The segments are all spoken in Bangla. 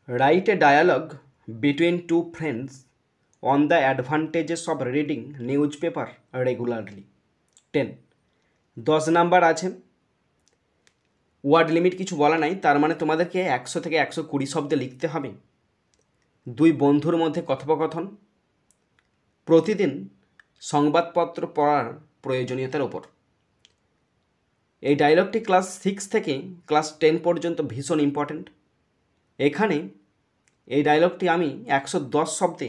Write a dialogue between two friends on the advantages of reading newspaper regularly. 10 10 number আছে। ওয়ার্ড লিমিট কিছু বলা নাই, তার মানে তোমাদেরকে 100 থেকে 120 শব্দে লিখতে হবে। দুই বন্ধুর মধ্যে কথোপকথন, প্রতিদিন সংবাদপত্র পড়ার প্রয়োজনীয়তার উপর। এই ডায়লগটি ক্লাস 6 থেকে ক্লাস 10 পর্যন্ত ভীষণ ইম্পর্ট্যান্ট। এখানে এই ডায়লগটি আমি 110 শব্দে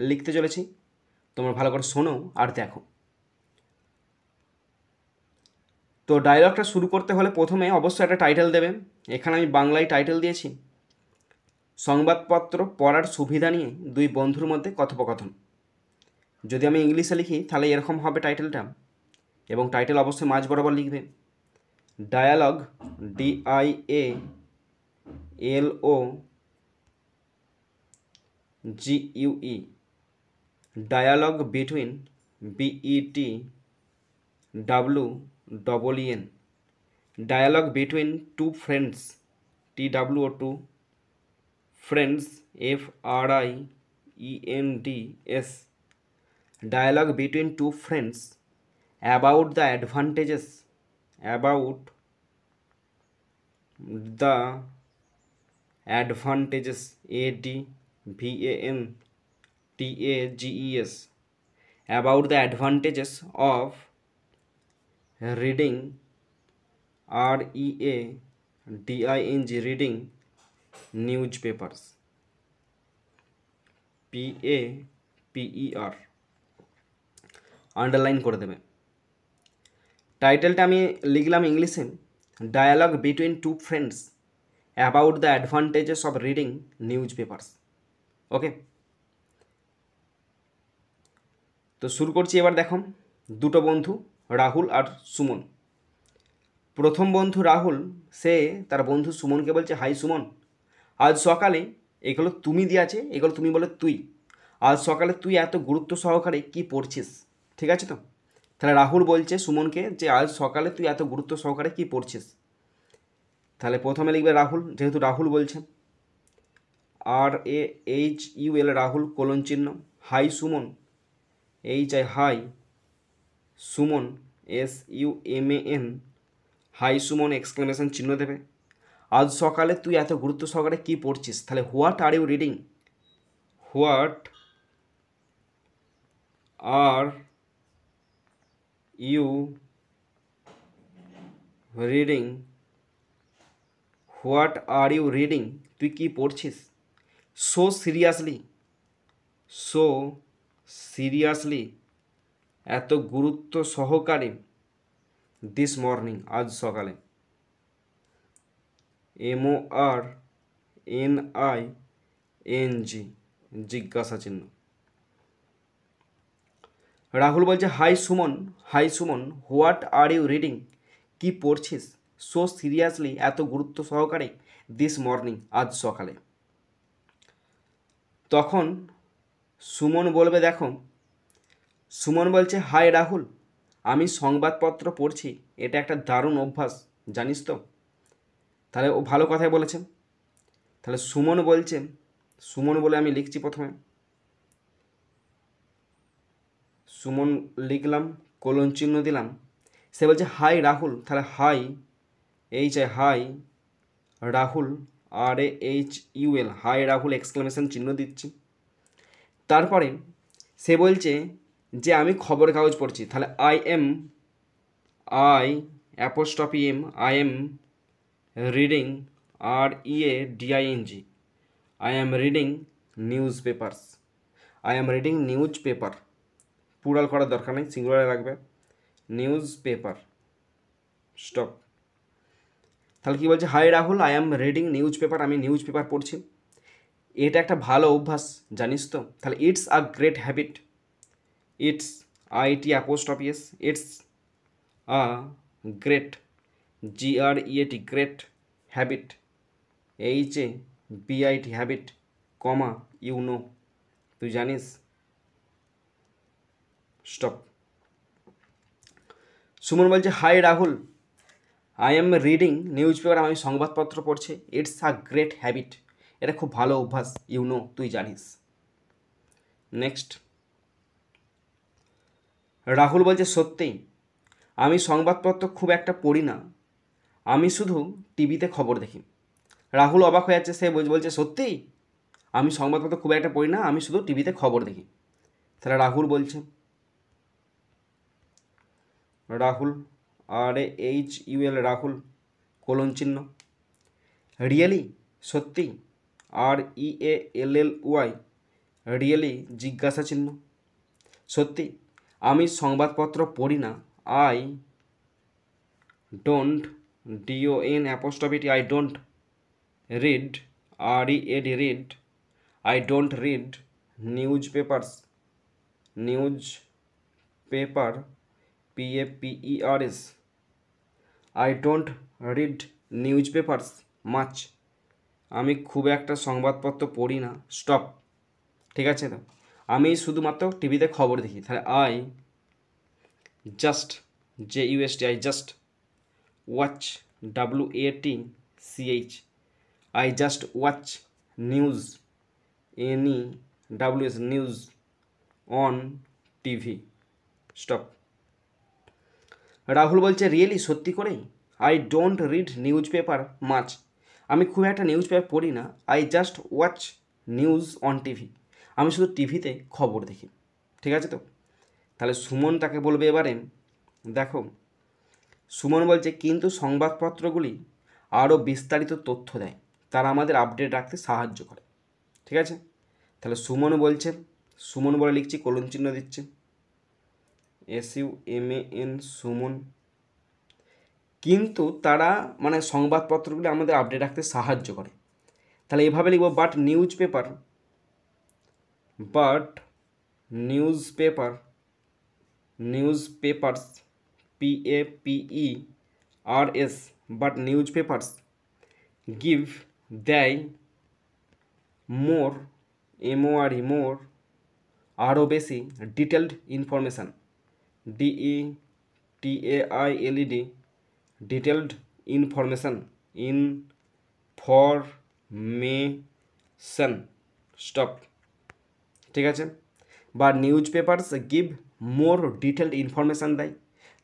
লিখতে চলেছি, তোমরা ভালো করে শোনো আর দেখো। তো ডায়লগটা শুরু করতে হলে প্রথমে অবশ্যই একটা টাইটেল দেবে। এখানে আমি বাংলায় টাইটেল দিয়েছি, সংবাদপত্র পড়ার সুবিধা নিয়ে দুই বন্ধুর মধ্যে কথোপকথন। যদি আমি ইংলিশে লিখি তাহলে এরকম হবে টাইটেলটা, এবং টাইটেল অবশ্যই মাঝ বরাবর লিখবে। Dialogue, DIALOGUE, dialogue between, BETWEEN, dialogue between two friends, TWO2, friends, FRIENDS, dialogue between two friends about the advantages, ADVANTAGES, about the advantages of reading, READING, reading newspapers, PAPER, underline করে দেবে। টাইটেলটা আমি লিখলাম ইংলিশে, dialogue between two friends about the advantages of reading news papers. Okay, তো শুরু করছি এবার। দেখো, দুটো বন্ধু রাহুল আর সুমন। প্রথম বন্ধু রাহুল, সে তার বন্ধু সুমনকে বলছে, হাই সুমন, আজ সকালে এগুলো তুমি দিয়েছে, এগুলো তুমি বলে তুই, আজ সকালে তুই এত গুরুত্ব সহকারে কি পড়ছিস? ঠিক আছে তো? তাহলে রাহুল বলছে সুমনকে যে আজ সকালে তুই এত গুরুত্ব সহকারে কি পড়ছিস। তাহলে প্রথমে লিখবে রাহুল, যেহেতু রাহুল বলছে, RAHUL, রাহুল কোলন চিহ্ন, hi Suman, HI hi, Suman SUMAN, hi Suman exclamation চিহ্ন দেবে। আজ সকালে তুই এত গুরুত্ব সহকারে কি পড়ছিস, তাহলে what are you reading, what are you reading, what are you reading, তুই কি পড়ছিস? সো সিরিয়াসলি, এত গুরুত্ব সহকারে, দিস মর্নিং, আজ সকালে, MORNING, জিজ্ঞাসা চিহ্ন। রাহুল বলছে, hi Suman, what are you reading, কি পড়ছিস? সো সিরিয়াসলি, এত গুরুত্ব সহকারে, দিস মর্নিং, আজ সকালে। তখন সুমন বলবে, দেখো, সুমন বলছে, হাই রাহুল, আমি সংবাদপত্র পড়ছি, এটা একটা দারুণ অভ্যাস, জানিস তো? তাহলে ও ভালো কথাই বলেছে। তাহলে সুমন বলছে, সুমন বলে আমি লিখছি, প্রথমে সুমন লিখলাম, কোলন চিহ্ন দিলাম। সে বলছে, হাই রাহুল, তাহলে hi, hi Rahul, RAHUL, hi Rahul exclamation চিহ্ন দিচ্ছি। তারপরে সে বলছে যে আমি খবর কাগজ পড়ছি, তাহলে I am reading, READING, I am reading newspapers, I am reading newspaper, plural করার দরকার নেই, সিঙ্গুলারে রাখবে, নিউজ পেপার, স্টপ। তাহলে কী বলছে, hi Rahul, I am reading newspaper, আমি নিউজ পেপার পড়ছি, এটা একটা ভালো অভ্যাস, জানিস তো? তাহলে it's a great habit, it's IT'S, it's a great, GREAT, great, habit, HABIT, habit, comma, you know, তুই জানিস, স্টপ। সুমন বলছে, hi Rahul, I am reading newspaper, আমি সংবাদপত্র পড়ছি, ইটস আ গ্রেট হ্যাবিট, এটা খুব ভালো অভ্যাস, তুই জানিস। নেক্সট, রাহুল বলছে সত্যি আমি সংবাদপত্র খুব একটা পড়ি না, আমি শুধু টিভিতে খবর দেখি। রাহুল অবাক হয়ে যাচ্ছে, সে বলছে সত্যি আমি সংবাদপত্র খুব একটা পড়ি না, আমি শুধু টিভিতে খবর দেখি। তাহলে রাহুল বলছে, রাহুল RAHUL রাহুল : রিয়েলি সত্যি REALLY রিয়েলি জিজ্ঞাসা চিহ্ন। সত্যি আমি সংবাদপত্র পড়ি না, I don't DONT I don't read READ read I don't read news paper PAPERS I don't read news papers much. আমি খুব একটা সংবাদপত্র পড়ি না, স্টপ। ঠিক আছে, তো আমি শুধুমাত্র টিভিতে খবর দেখি। তাহলে I just I just watch WATCH I just watch news NEWS news on TV, stop. Rahul বলছে রিয়েলি সত্যি করেই I don't read news paper much, আমি খুব একটা নিউজ পেপার পড়ি না, I just watch news on TV, আমি শুধু টিভিতে খবর দেখি। ঠিক আছে, তো তাহলে সুমন তাকে বলবে এবারে, দেখো সুমন বলছে কিন্তু সংবাদপত্রগুলি আরও বিস্তারিত তথ্য দেয়, তারা আমাদের আপডেট রাখতে সাহায্য করে। ঠিক আছে, তাহলে সুমন বলছে, সুমন বলে লিখছি, কোলন চিহ্ন দিচ্ছে, SUMAN সুমন, কিন্তু তারা মানে সংবাদপত্রগুলি আমাদের আপডেট রাখতে সাহায্য করে। তাহলে এভাবে লিখব, but newspapers PAPERS but newspapers give দেয় মোর মোর আরও বেশি detailed information DETAILED detailed information stop. ঠিক আছে, বা newspapers give more detailed information দেয়,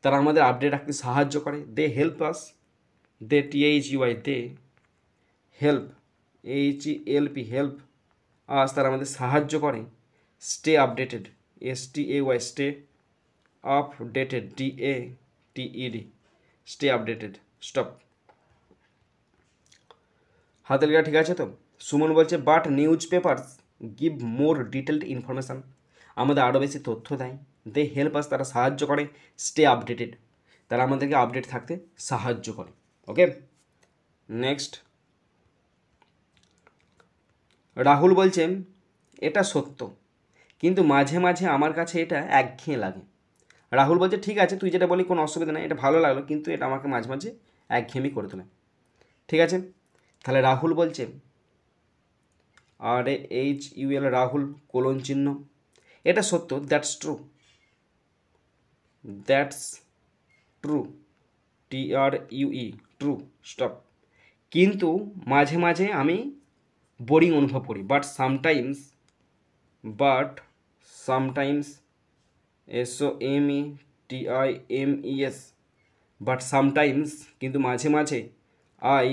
তারা আমাদের আপডেট রাখতে সাহায্য করে। They help us, they THUI they help HELP help us, তারা আমাদের সাহায্য করে। Stay updated STAY stay updated DATED stay updated, stop. হাতের লেখা ঠিক আছে তো? সুমন বলছে but newspapers give more detailed information, আমাদের আরও বেশি তথ্য দেয়। দে হেল্প আস, তারা সাহায্য করে। স্টে আপডেটেড, তারা আমাদেরকে আপডেট থাকতে সাহায্য করে। ওকে, নেক্সট, রাহুল বলছেন এটা সত্য কিন্তু মাঝে মাঝে আমার কাছে এটা একঘেয়ে লাগে। রাহুল বলছে ঠিক আছে, তুই যেটা বলি কোনো অসুবিধা নেই, এটা ভালো লাগলো, কিন্তু এটা আমাকে মাঝে মাঝে একঘেয়েমি করে তোলে। ঠিক আছে, তাহলে রাহুল বলছে RAHUL রাহুল কোলন চিহ্ন, এটা সত্য, that's true TRUE true, stop. কিন্তু মাঝে মাঝে আমি বোরিং অনুভব করি, but sometimes SOMETIMES but sometimes, কিন্তু মাঝে মাঝে I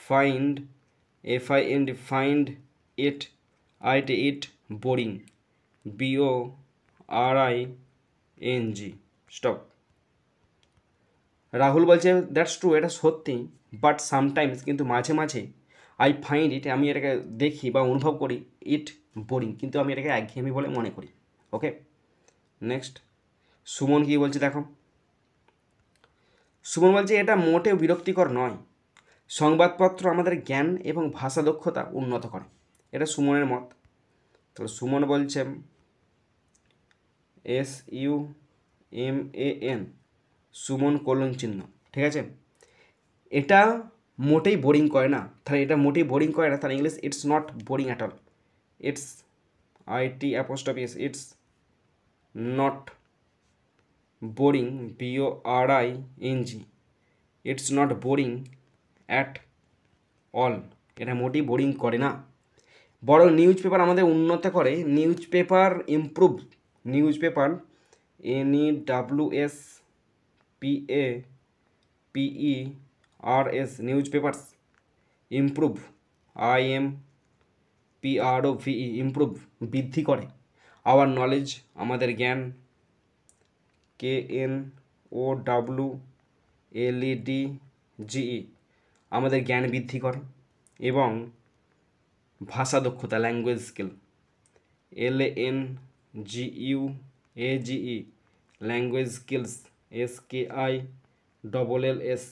find it boring BORING, stop. Rahul বলছে দ্যাটস ট্রু, এটা সত্যি, বাট সামটাইমস, কিন্তু মাঝে মাঝে আই ফাইন্ড ইট, আমি এটাকে দেখি বা অনুভব করি, ইট বোরিং, কিন্তু আমি এটাকে একঘেয়েমি বলে মনে করি। ওকে, নেক্সট, সুমন কী বলছে দেখো। সুমন বলছে এটা মোটেও বিরক্তিকর নয়, সংবাদপত্র আমাদের জ্ঞান এবং ভাষা দক্ষতা উন্নত করে, এটা সুমনের মত। তাহলে সুমন বলছে SUMAN সুমন কোলন চিহ্ন। ঠিক আছে, এটা মোটেই বোরিং করে না, তাহলে এটা মোটেই বোরিং করে না, তাহলে English it's not boring at all, it's IT'S it's not boring BORING, it's not boring at all, এটা মোটেই বোরিং করে না, বরং নিউজ পেপার আমাদের উন্নত করে। News paper improve, news paper NEWSPAPERS news papers improve IMPROVE improve বৃদ্ধি করে আওয়ার নলেজ আমাদের জ্ঞান KNOWLEDGE আমাদের জ্ঞান বৃদ্ধি করে এবং ভাষা দক্ষতা language skill LANGUAGE language skills SKILLS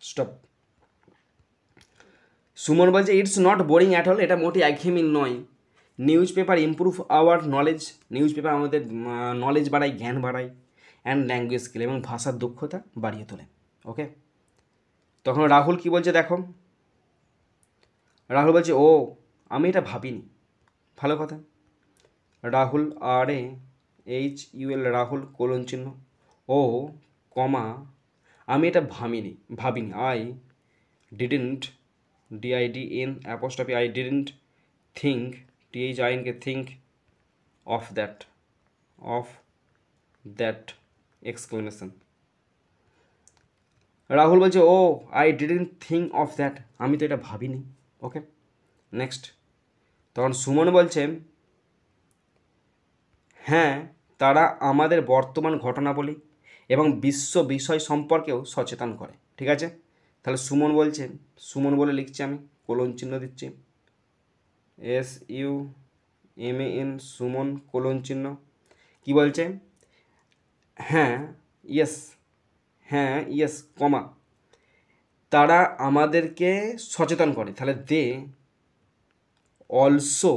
stop. Suman বলছে it's not boring at all, এটা মোটেই একঘেয়েমি নয়। News paper improve our knowledge, news paper আমাদের নলেজ বাড়ায়, জ্ঞান বাড়ায়, অ্যান্ড ল্যাঙ্গুয়েজ স্কিল এবং ভাষার দক্ষতা বাড়িয়ে তোলে। ওকে, তখন রাহুল কি বলছে দেখো, রাহুল বলছে ও আমি এটা ভাবিনি। ভালো কথা, রাহুল RAHUL রাহুল কোলন চিহ্ন ও কমা আমি এটা ভাবিনি I didn't DIDN' I didn't think think of that exclamation। Rahul বলছে ও I didn't think of that, আমি তো এটা ভাবিনি। ওকে, নেক্সট। তখন সুমন বলছে হ্যাঁ তারা আমাদের বর্তমান ঘটনাবলী এবং বিশ্ব বিষয় সম্পর্কেও সচেতন করে। ঠিক আছে, তাহলে সুমন বলছে, সুমন বলে লিখছি আমি, কোলন চিহ্ন দিচ্ছি SUMAN সুমন কোলন চিহ্ন কী বলছে, হ্যাঁ ইয়েস কমা তারা আমাদেরকে সচেতন করে, তাহলে they also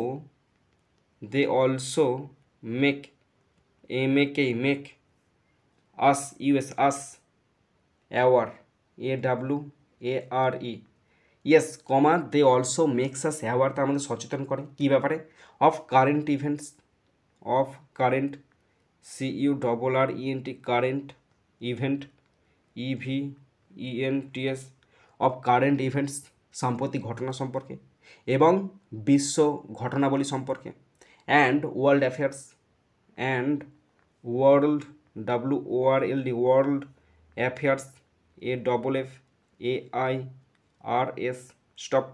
make us us aware AWARE yes comma they also makes us aware, তার আমাদের সচেতন করে কী ব্যাপারে, of current events, of current CURRENT current event EVENTS of current events সাম্প্রতিক ঘটনা সম্পর্কে এবং বিশ্ব ঘটনাবলী সম্পর্কে, and world affairs and world world affairs AFFAIRS stop.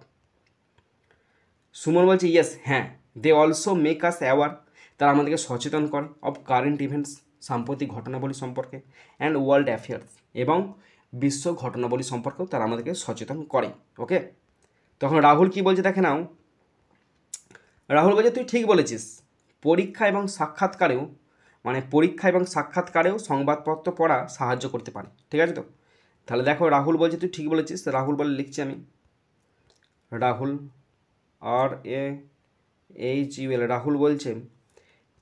Suman বলছে ইয়েস হ্যাঁ they also make us aware, তারা আমাদেরকে সচেতন করে, অফ কারেন্ট ইভেন্টস সাম্প্রতিক ঘটনাবলী সম্পর্কে, অ্যান্ড ওয়ার্ল্ড অ্যাফেয়ার্স এবং বিশ্ব ঘটনাবলী সম্পর্কেও তারা আমাদেরকে সচেতন করে। ওকে, তখন রাহুল কি বলছে দেখে নাও, রাহুল বলছে তুই ঠিক বলেছিস, পরীক্ষা এবং সাক্ষাৎকারেও সংবাদপত্র পড়া সাহায্য করতে পারে। ঠিক আছে, তো তাহলে দেখো রাহুল বলছে তুই ঠিক বলেছিস, রাহুল বলে লিখছি আমি, রাহুল RAHUL রাহুল বলছে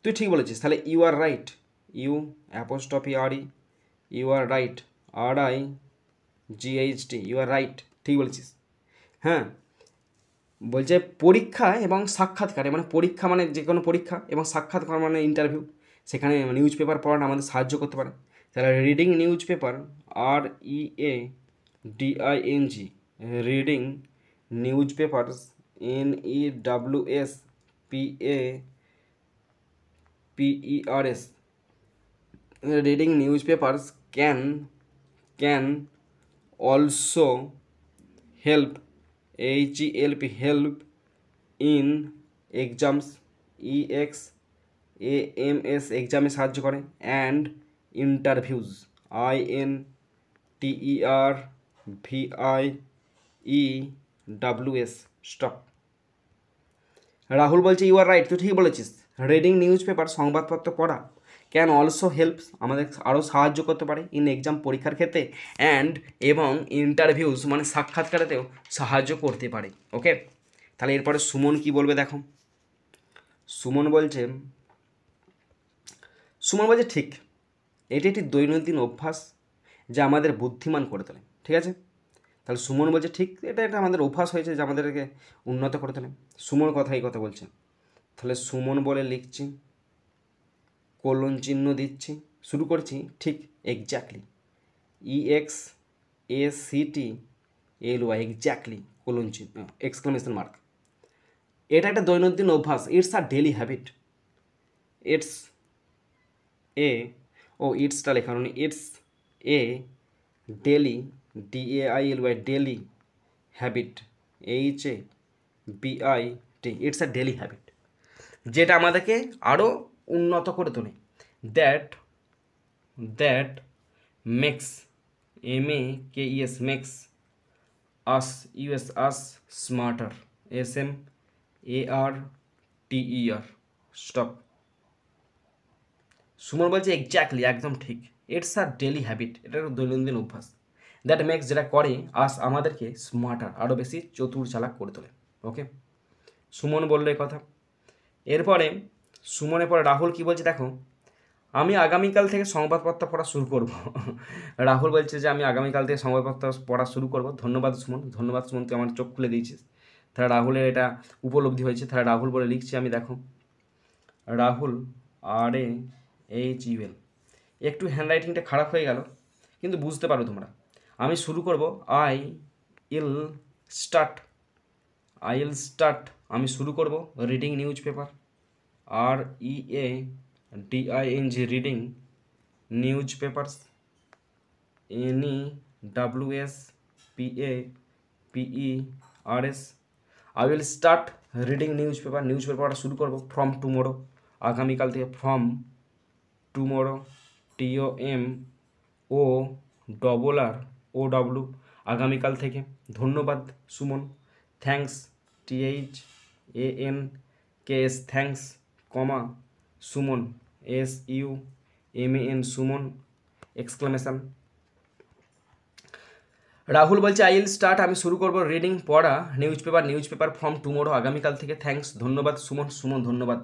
তুই ঠিক বলেছিস, তাহলে you are right, URE you are right RIGHT you are right, ঠিক বলেছিস। হ্যাঁ, বলছে পরীক্ষা এবং সাক্ষাৎকারে, মানে পরীক্ষা মানে যে কোনো পরীক্ষা এবং সাক্ষাৎকার মানে ইন্টারভিউ, সেখানে নিউজ পেপার পড়াটা আমাদের সাহায্য করতে পারে। তাহলে reading news paper READING reading news papers NEWSPAPERS reading newspapers can also help help in exams EXAMS এক্সামে সাহায্য করে, and interviews INTERVIEWS stop. Rahul বলছে ইউ আর রাইট, তুই ঠিক বলেছিস, রিডিং নিউজ পেপার সংবাদপত্র পড়া ক্যান অলসো হেল্প আমাদের আরও সাহায্য করতে পারে, ইন এক্সাম পরীক্ষার ক্ষেত্রে, অ্যান্ড এবং ইন্টারভিউস মানে সাক্ষাৎকারেতেও সাহায্য করতে পারে। ওকে, তাহলে এরপরে সুমন কি বলবে দেখো, সুমন বলছে ঠিক, এটি একটি দৈনন্দিন অভ্যাস যা আমাদের বুদ্ধিমান করে তোলে। ঠিক আছে, তাহলে সুমন বলছে ঠিক, এটা আমাদের অভ্যাস হয়েছে যা আমাদেরকে উন্নত করে তোলে। সুমন এই কথা বলছে, তাহলে সুমন বলে লিখছি, কোলন চিহ্ন দিচ্ছি, শুরু করছি ঠিক, এক্স্যাক্টলি EXACTLY এক্স্যাক্টলি কোলন চিহ্ন এক্সক্লামেশন মার্ক। এটা একটা দৈনন্দিন অভ্যাস, it's a daily habit. It's a ইটসটা লেখানো নেই, it's a daily DAILY daily habit HABIT, it's a daily habit, যেটা আমাদেরকে আরও উন্নত করে তোলে। That makes MAKES makes us smarter SMARTER। Stop. Suman বলছে এক্স্যাক্টলি, একদম ঠিক, ইটস আ ডেলি হ্যাবিট, এটা দৈনন্দিন অভ্যাস। দ্যাট মেক্স, যেটা করে আস আমাদেরকে স্মার্টার, আরও বেশি চতুর চালাক করে তোলে। ওকে, সুমন বললো এই কথা। এরপরে সুমনের পরে রাহুল কি বলছে দেখো, আমি আগামীকাল থেকে সংবাদপত্র পড়া শুরু করব। রাহুল বলছে যে আমি আগামীকাল থেকে সংবাদপত্র পড়া শুরু করব। ধন্যবাদ সুমন, ধন্যবাদ সুমন, তুই আমার চোখ খুলে দিয়েছিস। তাহলে রাহুলের এটা উপলব্ধি হয়েছে। তাহলে রাহুল বলে লিখছি আমি, দেখো রাহুল RAHUL। একটু হ্যান্ডরাইটিংটা খারাপ হয়ে গেল, কিন্তু বুঝতে পারো তোমরা। আমি শুরু করব আই উইল স্টার্ট, আমি শুরু করব reading news paper READING reading news papers NEWSPAPERS। I will start reading news পেপারটা শুরু করব ফ্রম টুমোরো, আগামীকাল থেকে, ফ্রম টুমোরো TOMORROW, আগামীকাল থেকে। ধন্যবাদ সুমন, থ্যাঙ্কস THANKS থ্যাঙ্কস, কমা সুমন SUMAN সুমন এক্সক্লামেশন। রাহুল বলছে আই উইল স্টার্ট, আমি শুরু করব রিডিং পড়া নিউজ পেপার ফ্রম টুমোরো, আগামীকাল থেকে। থ্যাঙ্কস, ধন্যবাদ সুমন ধন্যবাদ।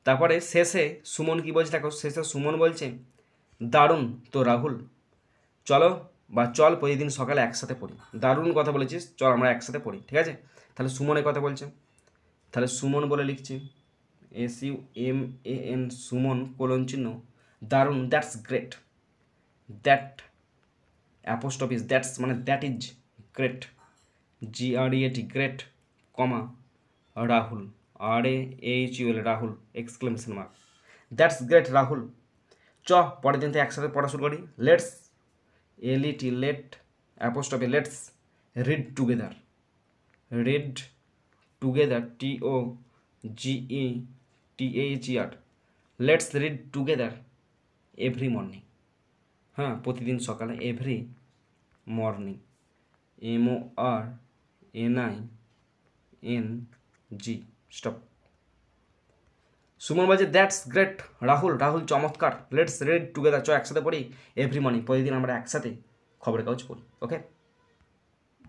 তারপরে শেষে সুমন কি বলছে দেখো, শেষে সুমন বলছে দারুণ তো রাহুল, চল প্রতিদিন সকালে একসাথে পড়ি। দারুণ কথা বলেছিস, চল আমরা একসাথে পড়ি, ঠিক আছে। তাহলে সুমনের কথা বলছে, তাহলে সুমন বলে লিখছি SUMAN সুমন কোলন চিহ্ন দারুণ, that's great, that apostrophe s that's মানে that is great, GREAT great, comma Rahul RAHUL Rahul exclamation mark. That's great Rahul, পরের দিন থেকে একসাথে পড়া শুরু করি। Let's let apostrophe let's read together TOGETHER let's read together every morning. হ্যাঁ, প্রতিদিন সকালে, every morning MORNING। Stop. Suman বলছে দ্যাটস গ্রেট রাহুল চমৎকার, লেটস রিড টুগেদার, একসাথে পড়ি এভরি মর্নিং, প্রতিদিন আমরা একসাথে খবরের কাগজ পড়ি। ওকে।